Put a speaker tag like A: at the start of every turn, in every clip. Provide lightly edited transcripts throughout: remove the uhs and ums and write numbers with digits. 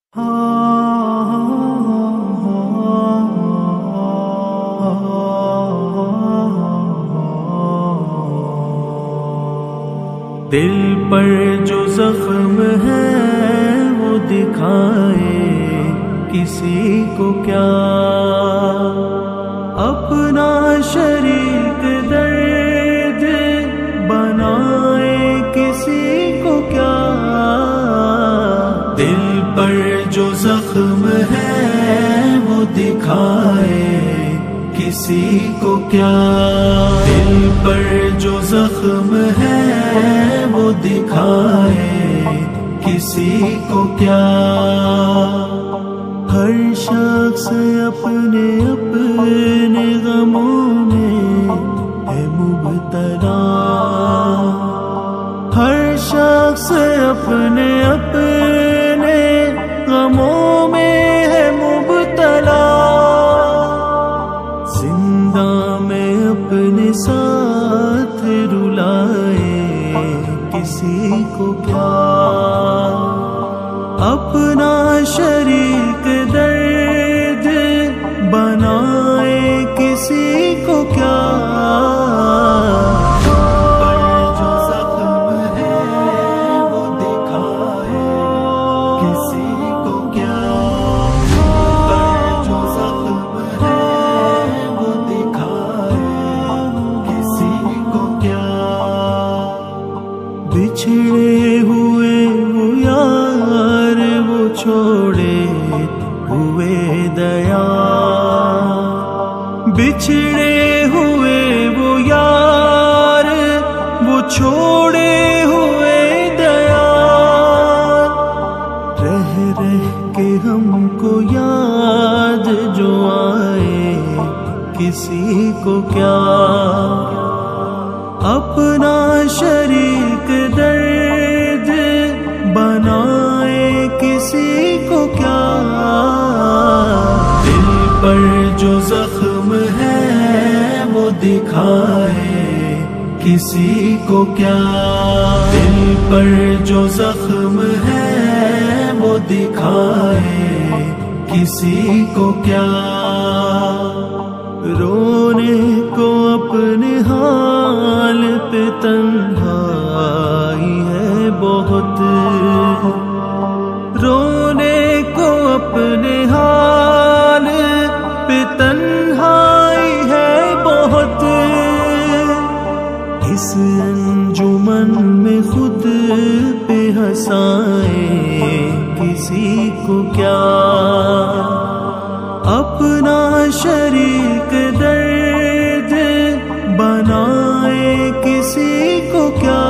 A: دل پر جو زخم ہے وہ دکھائے کسی کو کیا، اپنا شریک درد بنائے کسی کو کیا۔ دل پر جو زخم ہے وہ دکھائے کسی کو کیا، دل پر جو زخم ہے وہ دکھائے کسی کو کیا۔ ہر شخص اپنے اپنے غموں میں ہے مبتلا، ہر شخص اپنے اپنے غموں میں ہے مبتلا، زندہ میں اپنے ساتھ رلائے کسی کو کیا، اپنا شریک درد بنائے کسی کو کیا۔ جو زخم ہے وہ دکھائے کسی کو کیا، جو زخم ہے وہ دکھائے کسی کو کیا۔ بچھڑے ہوئے وہ یار وہ چھوڑے ہوئے دیا، بچھڑے ہوئے وہ یار وہ چھوڑے ہوئے دیا، رہ رہ کے ہم کو یاد جو آئے کسی کو کیا، اپنا شریک درد بنائے کسی کو کیا۔ دل پر جو زخم ہے وہ دکھائے کسی کو کیا، دل پر جو زخم ہے وہ دکھائے کسی کو کیا۔ رونے کو اپنے حال پہ تنہائی ہے بہت، رونے کو اپنے حال پہ تنہائی ہے بہت، اس انجمن میں خود پہ ہنسائے کسی کو کیا، اپنا شریک درد بنائے کسی کو کیا۔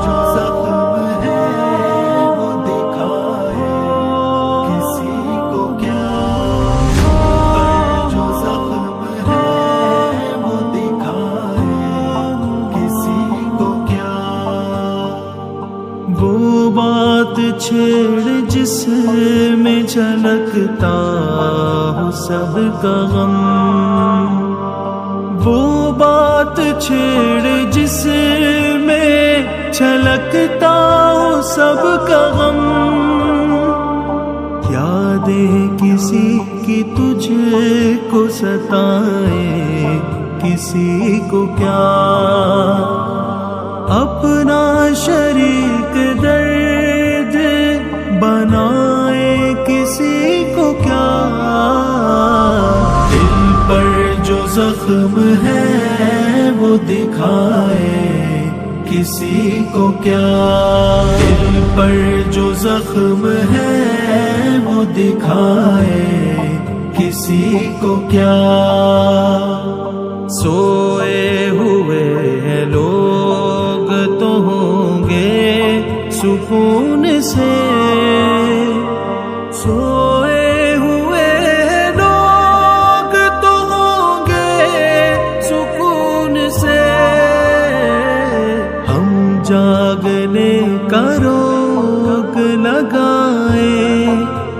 A: جو زخم ہے وہ دکھائے کسی کو کیا، جو زخم ہے وہ دکھائے کسی کو کیا۔ وہ بات چھیڑ جس میں جھلکتا ہو سب کا غم، وہ بات چھیڑ جس میں چھلکتا ہو سب کا غم، یادیں کسی کی تجھ کو ستائے کسی کو کیا، اپنا شریک درد بنائے کسی کو کیا۔ دل پر جو زخم ہے وہ دکھائے کسی کو کیا، دل پر جو زخم ہے وہ دکھائے کسی کو کیا۔ سوئے ہوئے لوگ تو ہوں گے سکون سے، سوئے ہوئے لوگ تو ہوں گے سکون سے، ہم جاگنے کا روک لگائے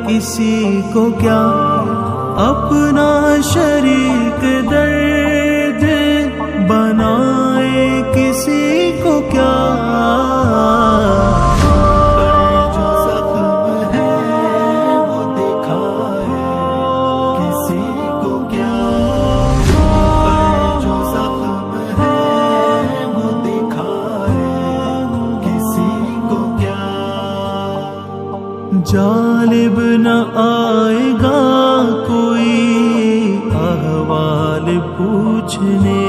A: کسی کو کیا، اپنا شریک درد بنائے کسی کو کیا۔ جالب نہ آئے گا کوئی احوال پوچھنے،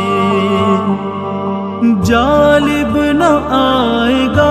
A: جالب نہ آئے گا